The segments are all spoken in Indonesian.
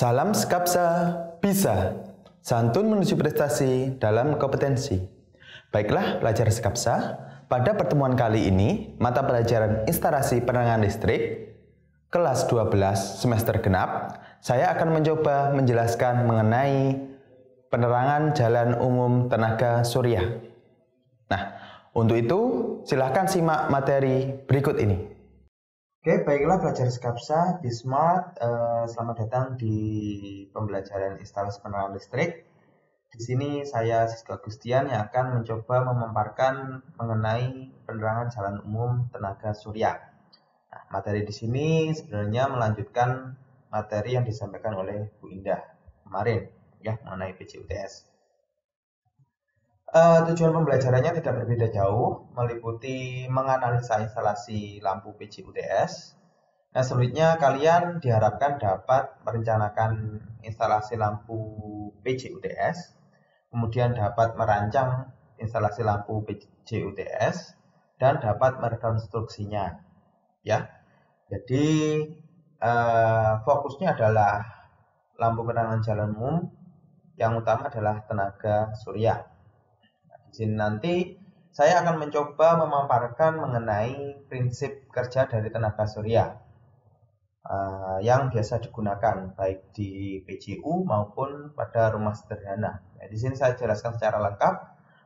Salam Skapsa bisa, santun menuju prestasi dalam kompetensi. Baiklah pelajar Skapsa, pada pertemuan kali ini mata pelajaran instalasi penerangan listrik kelas 12 semester genap, saya akan mencoba menjelaskan mengenai penerangan jalan umum tenaga surya. Nah, untuk itu silahkan simak materi berikut ini. Oke, baiklah pelajar Skapsa, Bismart, selamat datang di pembelajaran instalasi penerangan listrik. Di sini saya Sisko Agustian yang akan mencoba memaparkan mengenai penerangan jalan umum tenaga surya. Nah, materi di sini sebenarnya melanjutkan materi yang disampaikan oleh Bu Indah kemarin, ya, mengenai PJUTS. Tujuan pembelajarannya tidak berbeda jauh, meliputi menganalisa instalasi lampu PJUTS. Nah, selanjutnya kalian diharapkan dapat merencanakan instalasi lampu PJUTS, kemudian dapat merancang instalasi lampu PJUTS, dan dapat merekonstruksinya. Ya, jadi fokusnya adalah lampu penerangan jalan umum, yang utama adalah tenaga surya. Di sini nanti saya akan mencoba memaparkan mengenai prinsip kerja dari tenaga surya yang biasa digunakan baik di PJU maupun pada rumah sederhana. Nah, di sini saya jelaskan secara lengkap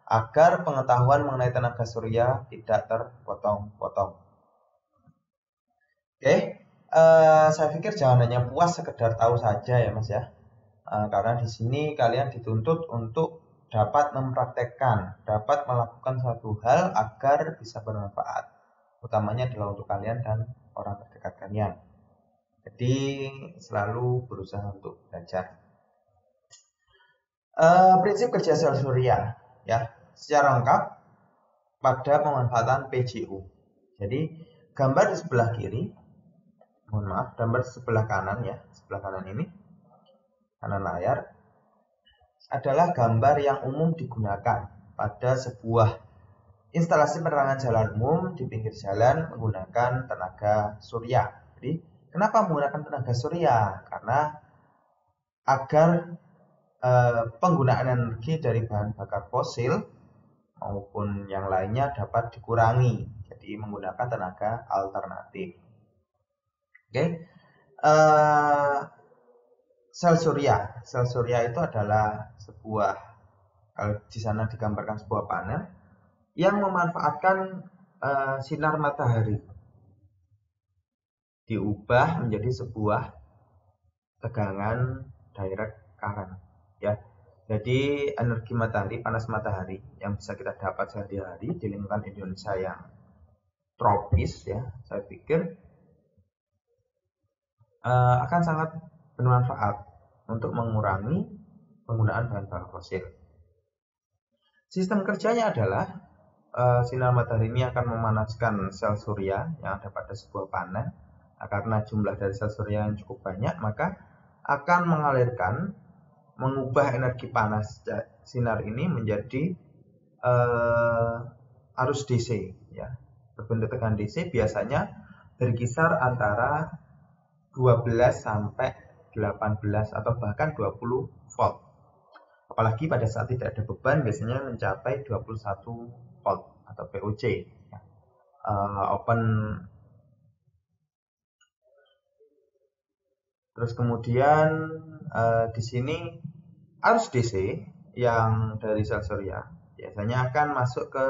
agar pengetahuan mengenai tenaga surya tidak terpotong-potong. Oke, saya pikir jangan hanya puas sekedar tahu saja ya Mas ya, karena di sini kalian dituntut untuk dapat mempraktekkan, dapat melakukan suatu hal agar bisa bermanfaat. Utamanya adalah untuk kalian dan orang terdekat kalian. Jadi selalu berusaha untuk belajar. Prinsip kerja sel surya, ya, secara lengkap pada pemanfaatan PJU. Jadi gambar di sebelah kiri, mohon maaf, gambar di sebelah kanan ya, sebelah kanan ini, kanan layar, adalah gambar yang umum digunakan pada sebuah instalasi penerangan jalan umum di pinggir jalan menggunakan tenaga surya. Jadi, kenapa menggunakan tenaga surya? Karena agar penggunaan energi dari bahan bakar fosil maupun yang lainnya dapat dikurangi. Jadi, menggunakan tenaga alternatif. Oke. Sel surya itu adalah sebuah, kalau di sana digambarkan sebuah panel yang memanfaatkan sinar matahari diubah menjadi sebuah tegangan direct current, ya. Jadi energi matahari, panas matahari yang bisa kita dapat sehari-hari di lingkungan Indonesia yang tropis, ya, saya pikir akan sangat bermanfaat untuk mengurangi penggunaan bahan bakar fosil. Sistem kerjanya adalah sinar matahari ini akan memanaskan sel surya yang ada pada sebuah panel. Nah, karena jumlah dari sel surya yang cukup banyak, maka akan mengubah energi panas sinar ini menjadi arus DC, ya, berbentuk tegangan DC, biasanya berkisar antara 12 sampai 18 atau bahkan 20 volt. Apalagi pada saat tidak ada beban biasanya mencapai 21 volt atau VOC, ya. Terus kemudian di sini arus DC yang dari sel surya biasanya akan masuk ke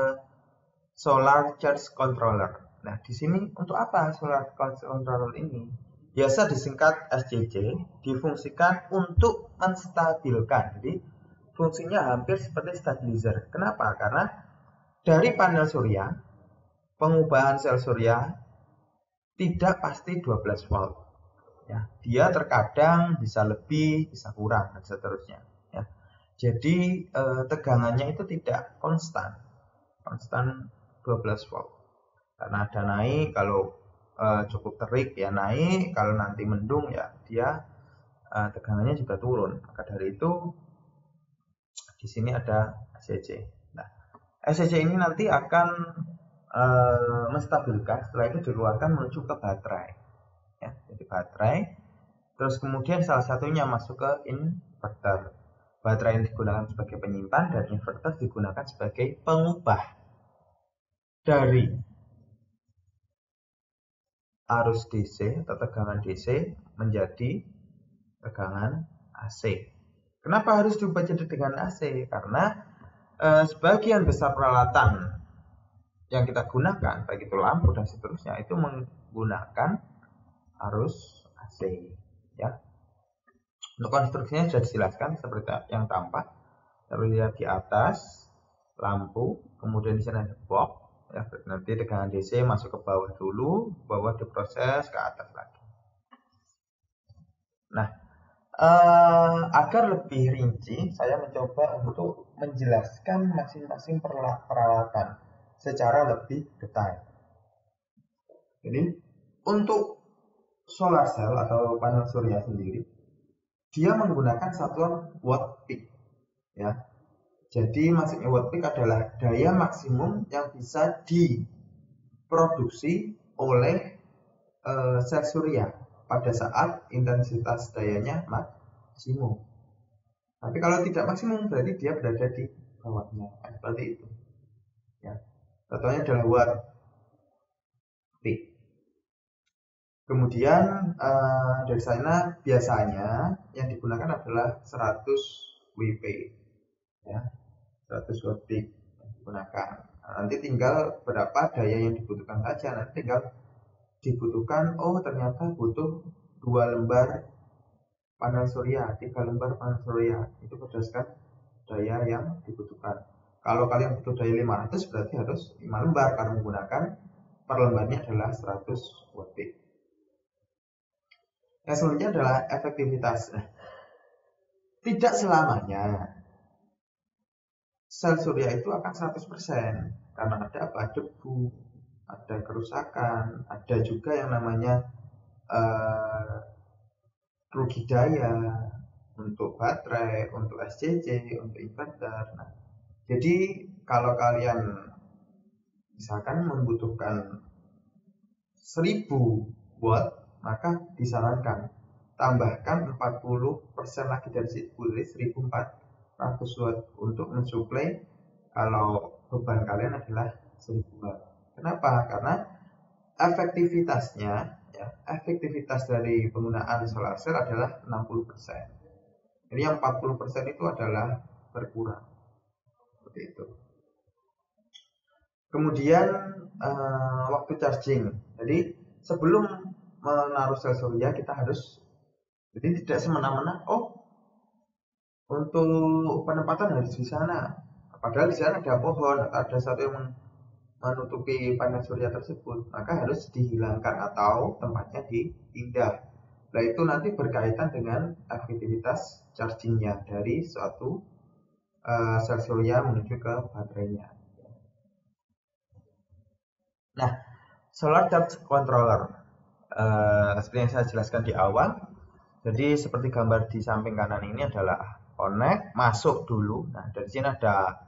solar charge controller. Nah, di sini untuk apa solar charge controller ini? Biasa disingkat SCC, difungsikan untuk menstabilkan. Jadi fungsinya hampir seperti stabilizer. Kenapa? Karena dari panel surya, pengubahan sel surya tidak pasti 12 volt. Ya, dia terkadang bisa lebih, bisa kurang, dan seterusnya. Ya. Jadi tegangannya itu tidak konstan 12 volt. Karena ada naik, kalau cukup terik ya naik, kalau nanti mendung ya dia tegangannya juga turun. Maka dari itu di sini ada SCC. Nah, SCC ini nanti akan menstabilkan, setelah itu dikeluarkan menuju ke baterai. Ya, jadi baterai Terus kemudian salah satunya masuk ke inverter. Baterai yang digunakan sebagai penyimpan dan inverter digunakan sebagai pengubah dari arus DC atau tegangan DC menjadi tegangan AC. Kenapa harus diubah jadi tegangan AC? Karena sebagian besar peralatan yang kita gunakan, baik itu lampu dan seterusnya, itu menggunakan arus AC. Ya. Untuk konstruksinya sudah dijelaskan seperti yang tampak. Terlihat di atas lampu, kemudian di sana ada box. Ya, nanti tegangan DC masuk ke bawah dulu, bawah diproses ke atas lagi. Nah, agar lebih rinci, saya mencoba untuk menjelaskan masing-masing peralatan secara lebih detail. Jadi, untuk solar cell atau panel surya sendiri, dia menggunakan satuan watt peak. Ya. Jadi maksudnya watt peak adalah daya maksimum yang bisa diproduksi oleh sel surya pada saat intensitas dayanya maksimum. Tapi kalau tidak maksimum berarti dia berada di bawahnya. Seperti itu. Ya. Contohnya adalah watt peak. Kemudian dari sana biasanya yang digunakan adalah 100 WP. Ya, 100 watt peak yang digunakan. Nanti tinggal berapa daya yang dibutuhkan saja. Nanti tinggal dibutuhkan, oh ternyata butuh 2 lembar panel surya, 3 lembar panel surya. Itu berdasarkan daya yang dibutuhkan. Kalau kalian butuh daya 500 berarti harus 5 lembar karena menggunakan per lembarnya adalah 100 watt peak. Yang selanjutnya adalah efektivitas. Tidak selamanya sel surya itu akan 100% karena ada apa? Debu, ada kerusakan, ada juga yang namanya rugi daya untuk baterai, untuk SCC, untuk inverter. Nah, jadi kalau kalian misalkan membutuhkan 1000 watt, maka disarankan tambahkan 40% lagi dari 1400 watt untuk mensuplai kalau beban kalian adalah 1000 watt. Kenapa? Karena efektivitasnya, ya, efektivitas dari penggunaan solar cell adalah 60%. Jadi yang 40% itu adalah berkurang. Seperti itu. Kemudian waktu charging. Jadi sebelum menaruh sel surya kita harus, jadi tidak semena-mena, oh untuk penempatan harus di sana. Padahal di sana ada pohon atau ada satu yang menutupi panel surya tersebut, maka harus dihilangkan atau tempatnya dipindah. Nah itu nanti berkaitan dengan aktivitas chargingnya dari suatu sel surya menuju ke baterainya. Nah, solar charge controller seperti yang saya jelaskan di awal. Jadi seperti gambar di samping kanan ini adalah connect, masuk dulu. Nah dari sini ada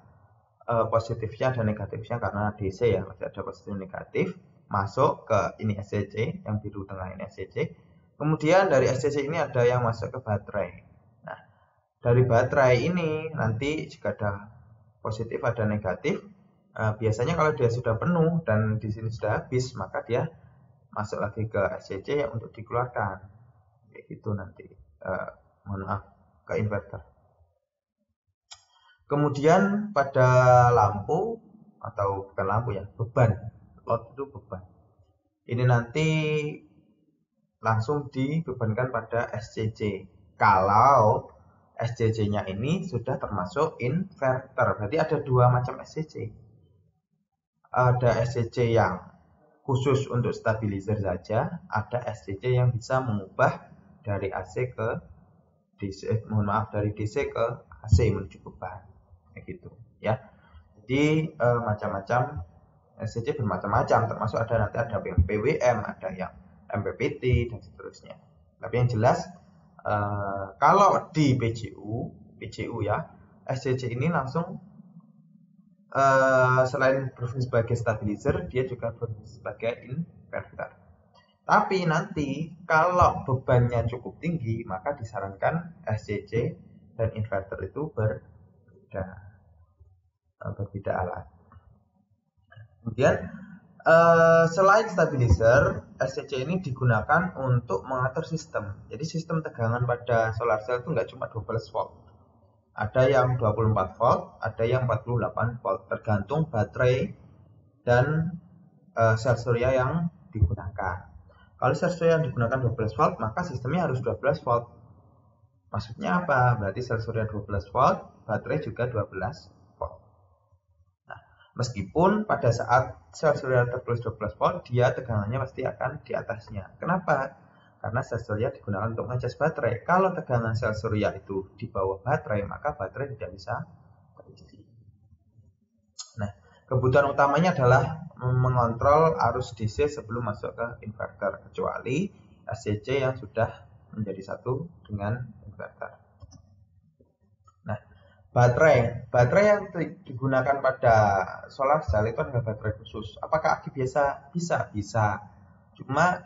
positifnya dan negatifnya karena DC ya, masih ada positif negatif. Masuk ke ini SCC, yang biru tengah ini SCC. Kemudian dari SCC ini ada yang masuk ke baterai. Nah dari baterai ini nanti jika ada positif ada negatif, biasanya kalau dia sudah penuh dan di sini sudah habis, maka dia masuk lagi ke SCC untuk dikeluarkan. Kayak gitu nanti. Mohon maaf, ke inverter. Kemudian pada lampu atau bukan lampu ya, beban. Load itu beban. Ini nanti langsung dibebankan pada SCC. Kalau SCC-nya ini sudah termasuk inverter. Berarti ada dua macam SCC. Ada SCC yang khusus untuk stabilizer saja, ada SCC yang bisa mengubah dari AC ke DC, dari DC ke AC menuju beban, kayak gitu ya. Jadi macam-macam SCC bermacam-macam, termasuk ada nanti ada yang PWM, ada yang MPPT dan seterusnya. Tapi yang jelas kalau di PCU ya, SCC ini langsung selain berfungsi sebagai stabilizer, dia juga berfungsi sebagai inverter. Tapi nanti kalau bebannya cukup tinggi, maka disarankan SCC dan inverter itu berbeda alat. Kemudian selain stabilizer, SCC ini digunakan untuk mengatur sistem. Jadi sistem tegangan pada solar cell itu nggak cuma 12 volt. Ada yang 24 volt, ada yang 48 volt, tergantung baterai dan sel surya yang digunakan. Kalau sel surya yang digunakan 12 volt, maka sistemnya harus 12 volt. Maksudnya apa? Berarti sel surya 12 volt, baterai juga 12 volt. Nah, meskipun pada saat sel surya tertulis 12 volt, dia tegangannya pasti akan di atasnya. Kenapa? Karena sel surya digunakan untuk ngecas baterai. Kalau tegangan sel surya itu di bawah baterai, maka baterai tidak bisa terisi. Nah, kebutuhan utamanya adalah mengontrol arus DC sebelum masuk ke inverter, kecuali SCC yang sudah menjadi satu dengan inverter. Nah, baterai yang digunakan pada solar cell itu adalah baterai khusus. Apakah aki biasa? Bisa. Cuma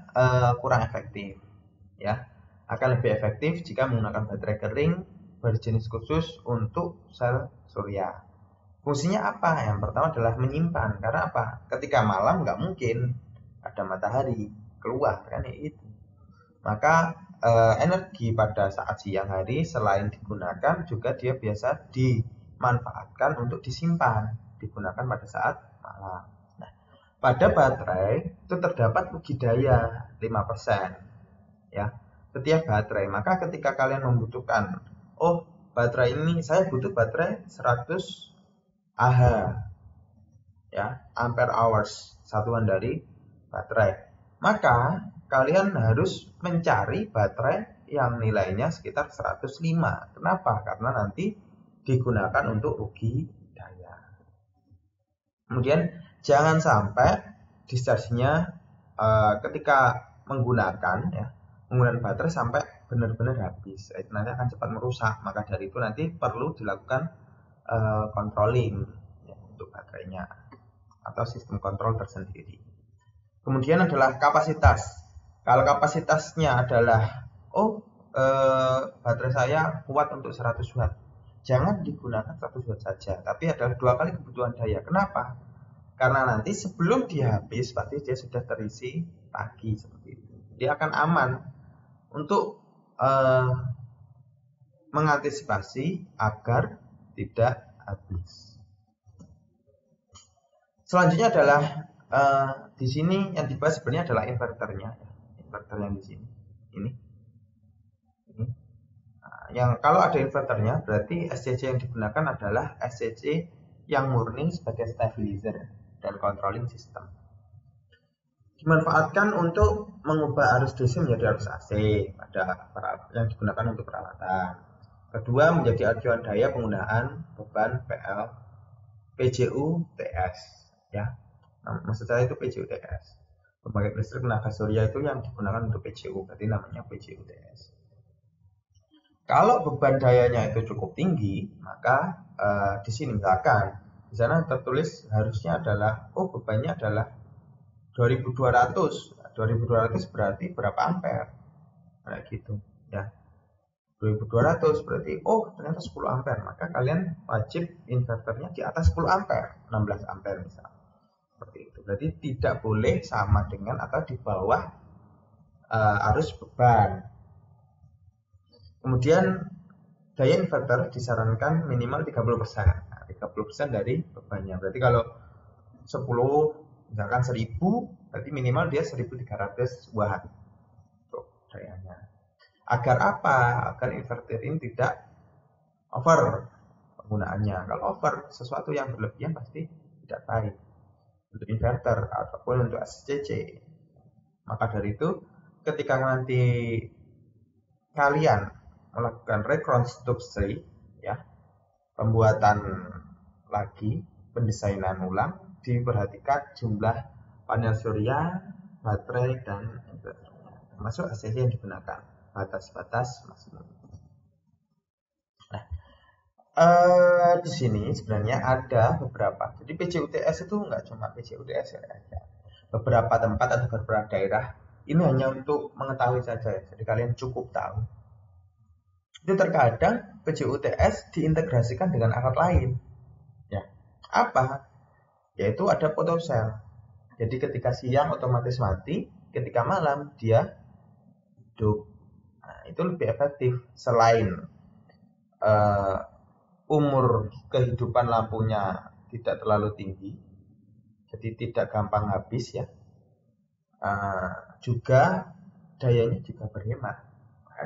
kurang efektif, ya. Akan lebih efektif jika menggunakan baterai kering berjenis khusus untuk sel surya. Fungsinya apa? Yang pertama adalah menyimpan. Karena apa? Ketika malam nggak mungkin ada matahari keluar, kan ya itu. Maka energi pada saat siang hari selain digunakan juga dia biasa dimanfaatkan untuk disimpan, digunakan pada saat malam. Nah, pada baterai itu terdapat rugi daya 5%, ya, setiap baterai. Maka ketika kalian membutuhkan, baterai ini saya butuh baterai 100 Ah, ya, ampere hours, satuan dari baterai. Maka kalian harus mencari baterai yang nilainya sekitar 105. Kenapa? Karena nanti digunakan untuk rugi daya. Kemudian jangan sampai discharge-nya ketika menggunakan baterai sampai benar-benar habis. Itu nanti akan cepat merusak. Maka dari itu nanti perlu dilakukan controlling untuk baterainya atau sistem kontrol tersendiri. Kemudian adalah kapasitas. Kalau kapasitasnya adalah baterai saya kuat untuk 100 watt, jangan digunakan 100 watt saja, tapi adalah 2 kali kebutuhan daya. Kenapa? Karena nanti sebelum dia habis pasti dia sudah terisi lagi seperti itu. Dia akan aman untuk mengantisipasi agar tidak habis. Selanjutnya adalah di sini yang dibahas sebenarnya adalah inverternya, inverter yang di sini, ini. Nah, yang kalau ada inverternya berarti SCC yang digunakan adalah SCC yang murni sebagai stabilizer dan controlling system. Dimanfaatkan untuk mengubah arus DC menjadi arus AC pada yang digunakan untuk peralatan. Kedua, menjadi acuan daya penggunaan beban PGU TS, ya. Nah, maksud saya itu PGU TS. Pembangkit listrik tenaga surya itu yang digunakan untuk PGU, berarti namanya PGU TS. Kalau beban dayanya itu cukup tinggi, maka di sini misalkan di sana tertulis harusnya adalah bebannya adalah 2200. 2200 berarti berapa ampere? Kayak gitu, ya. 2200 berarti ternyata 10 ampere, maka kalian wajib inverternya di atas 10 ampere, 16 ampere misalnya. Seperti itu. Berarti tidak boleh sama dengan atau di bawah arus beban. Kemudian daya inverter disarankan minimal 30%. Nah, 30% dari bebannya. Berarti kalau 10 misalkan 1000, berarti minimal dia 1300 watt untuk dayanya. Agar apa? Agar inverter ini tidak over penggunaannya. Kalau over, sesuatu yang berlebihan pasti tidak baik untuk inverter ataupun untuk SCC. Maka dari itu, ketika nanti kalian melakukan rekonstruksi, ya, pembuatan lagi, pendesainan ulang, diperhatikan jumlah panel surya, baterai, dan inverternya, termasuk SCC yang digunakan. Batas-batas maksimum. Nah, di sini sebenarnya ada beberapa. Jadi PGUTS itu nggak cuma PGUTS ya, beberapa tempat atau beberapa daerah Ini hanya untuk mengetahui saja ya, jadi kalian cukup tahu. Itu terkadang PJUTS diintegrasikan dengan alat lain. Ya, apa? Yaitu ada photocell. Jadi ketika siang otomatis mati, ketika malam dia hidup. Nah, itu lebih efektif. Selain umur kehidupan lampunya tidak terlalu tinggi, jadi tidak gampang habis ya. Juga dayanya juga berhemat.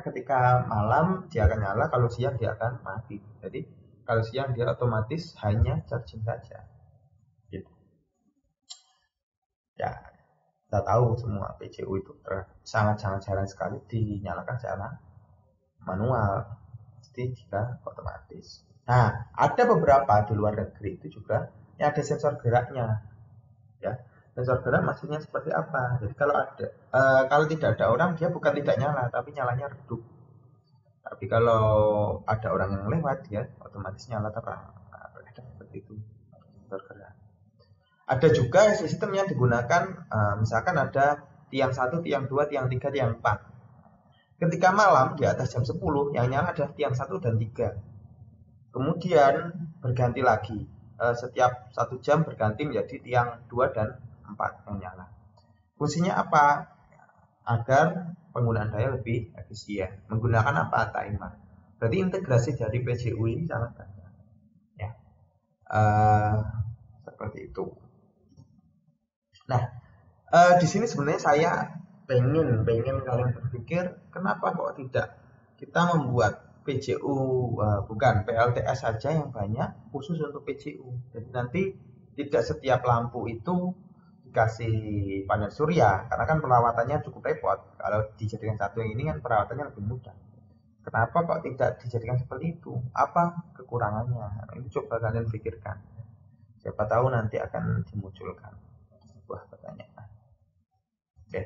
Ketika malam dia akan nyala, kalau siang dia akan mati. Jadi kalau siang dia otomatis hanya charging saja. Gitu. Ya, kita tahu semua PJU itu sangat-sangat jarang sekali dinyalakan secara manual. Jadi jika otomatis. Nah, ada beberapa di luar negeri itu juga yang ada sensor geraknya. Ya. Sensor gerak maksudnya seperti apa? Jadi kalau tidak ada orang dia bukan tidak nyala, tapi nyalanya redup. Tapi kalau ada orang yang lewat dia otomatis nyala terang. Nah, ada seperti itu sensor gerak. Ada juga sistem yang digunakan, misalkan ada tiang 1, tiang 2, tiang 3, tiang 4. Ketika malam di atas jam 10 yang nyala adalah tiang 1 dan 3. Kemudian berganti lagi. Setiap 1 jam berganti menjadi tiang 2 dan 4 yang nyala. Fungsinya apa? Agar penggunaan daya lebih efisien. Menggunakan apa? Timer. Berarti integrasi dari PJU ini sangat banyak. Ya. Seperti itu. Nah, di sini sebenarnya saya pengen kalian berpikir, kenapa kok tidak kita membuat PJU, bukan PLTS saja yang banyak, khusus untuk PJU. Jadi nanti tidak setiap lampu itu dikasih panel surya, karena kan perawatannya cukup repot. Kalau dijadikan satu ini kan perawatannya lebih mudah. Kenapa kok tidak dijadikan seperti itu? Apa kekurangannya? Ini coba kalian pikirkan. Siapa tahu nanti akan dimunculkan sebuah pertanyaan. Oke.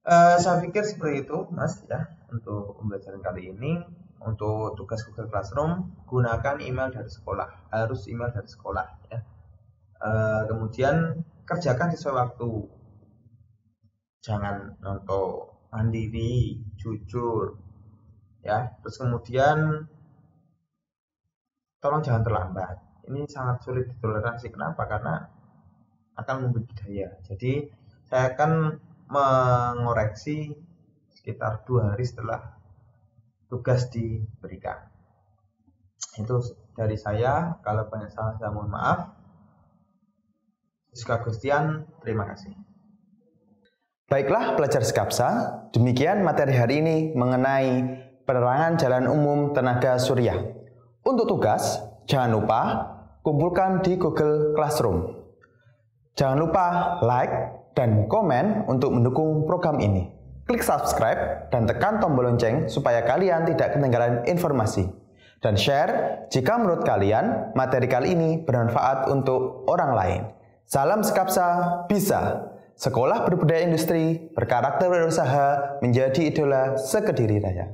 Saya pikir seperti itu, Mas, ya, untuk pembelajaran kali ini. Untuk tugas Google Classroom, gunakan email dari sekolah, harus email dari sekolah, ya. Kemudian kerjakan sesuai waktu, jangan untuk mandiri, jujur, ya. Terus kemudian tolong jangan terlambat. Ini sangat sulit ditoleransi. Kenapa? Karena akan membudidaya. Jadi saya akan mengoreksi sekitar 2 hari setelah tugas diberikan. Itu dari saya. Kalau banyak salah saya mohon maaf. Jika Gustian, terima kasih. Baiklah pelajar Skapsa, demikian materi hari ini mengenai penerangan jalan umum tenaga surya. Untuk tugas, jangan lupa kumpulkan di Google Classroom. Jangan lupa like dan komen untuk mendukung program ini. Klik subscribe dan tekan tombol lonceng supaya kalian tidak ketinggalan informasi. Dan share jika menurut kalian materi kali ini bermanfaat untuk orang lain. Salam Skapsa bisa. Sekolah berbudaya industri, berkarakter berusaha, menjadi idola sekediri raya.